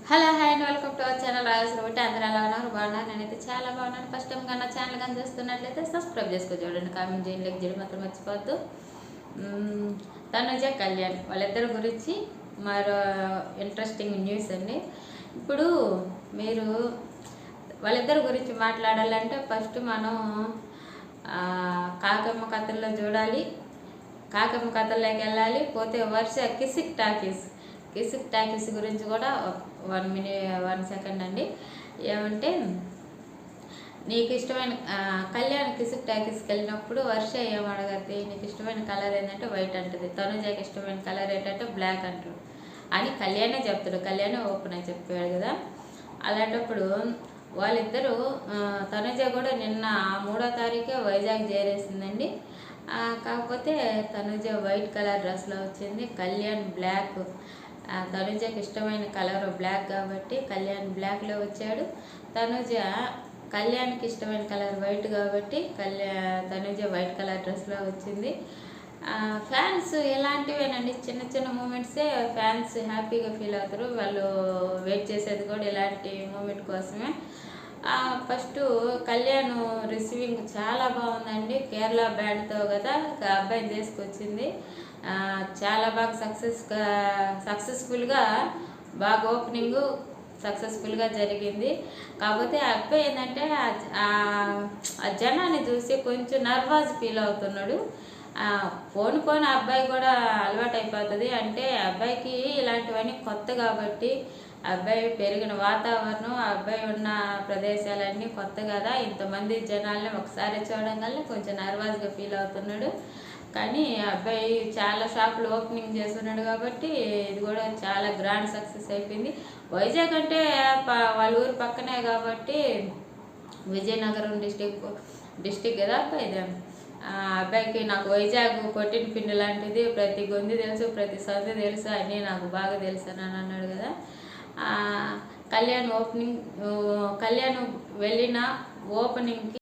Hello hi and welcome to our channel Rajeshwari ఒకటి అందరూ ఎలా ఉన్నారు బాగున్నారు. నేనైతే చాలా బాగున్నాను. ఫస్ట్ టైం కన్నా ఛానల్ కానీ చూస్తున్నట్లయితే సబ్స్క్రైబ్ చేసుకో, చూడండి, కామెంట్ చేయండి, లైక్ చేయడం మాత్రం మర్చిపోవద్దు. తనుజ కళ్యాణ్ వాళ్ళిద్దరి గురించి మరో ఇంట్రెస్టింగ్ న్యూస్ అండి. ఇప్పుడు మీరు వాళ్ళిద్దరి గురించి మాట్లాడాలంటే ఫస్ట్ మనం కాకమ్మ కథల్లో చూడాలి. కాకమ్మ కథల్లోకి వెళ్ళాలి. పోతే వర్ష కిసిక్ టాకీస్ గురించి కూడా 1 సెకండ్ అండి. ఏమంటే నీకు ఇష్టమైన కళ్యాణ్ కిసిక్ టాకీస్కి వెళ్ళినప్పుడు వర్ష ఏమడగద్ది, నీకు ఇష్టమైన కలర్ ఏంటంటే వైట్ అంటుంది, తనుజకి ఇష్టమైన కలర్ ఏంటంటే బ్లాక్ అంటాడు అని కళ్యాణే చెప్తాడు. కళ్యాణే ఓపెన్ అని చెప్పాడు కదా. అలాంటప్పుడు వాళ్ళిద్దరూ తనుజ కూడా నిన్న 3వ తారీఖే వైజాగ్ చేరేసిందండి. కాకపోతే తనుజ వైట్ కలర్ డ్రెస్లో వచ్చింది, కళ్యాణ్ బ్లాక్. తనుజకి ఇష్టమైన కలర్ బ్లాక్ కాబట్టి కళ్యాణ్ బ్లాక్లో వచ్చాడు. కళ్యాణ్కి ఇష్టమైన కలర్ వైట్ కాబట్టి తనుజ వైట్ కలర్ డ్రెస్లో వచ్చింది. ఫ్యాన్స్ ఇలాంటివేనండి, చిన్న చిన్న మూమెంట్సే ఫ్యాన్స్ హ్యాపీగా ఫీల్ అవుతారు. వాళ్ళు వెయిట్ చేసేది కూడా ఇలాంటి మూమెంట్ కోసమే. ఫస్ట్ కళ్యాణ్ రిసీవింగ్ చాలా బాగుందండి. కేరళ బ్యాండ్తో కదా అబ్బాయిని తీసుకొచ్చింది. చాలా బాగా సక్సెస్ఫుల్గా బాగా ఓపెనింగ్ సక్సెస్ఫుల్గా జరిగింది. కాకపోతే ఆ అబ్బాయి ఏంటంటే ఆ జనాన్ని చూసి కొంచెం నర్వస్ ఫీల్ అవుతున్నాడు. పోను అబ్బాయి కూడా అలవాటు అయిపోతుంది. అంటే అబ్బాయికి ఇలాంటివన్నీ కొత్త కాబట్టి అబ్బాయి పెరిగిన వాతావరణం, అబ్బాయి ఉన్న ప్రదేశాలన్నీ కొత్త కదా. ఇంతమంది జనాల్ని ఒకసారి చూడడం వల్ల కొంచెం నర్వస్గా ఫీల్ అవుతున్నాడు. కానీ అబ్బాయి చాలా షాపులు ఓపెనింగ్ చేస్తున్నాడు కాబట్టి ఇది కూడా చాలా గ్రాండ్ సక్సెస్ అయిపోయింది. వైజాగ్ అంటే వాళ్ళ ఊరు పక్కనే కాబట్టి విజయనగరం డిస్టిక్ కదా అబ్బాయి. అబ్బాయికి నాకు వైజాగ్ కొట్టిన పిండి లాంటిది, ప్రతి గొంతు తెలుసు, ప్రతి సందు తెలుసు, అన్నీ నాకు బాగా తెలుసు అని అన్నాడు కదా. కళ్యాణ్ వెళ్ళిన ఓపెనింగ్కి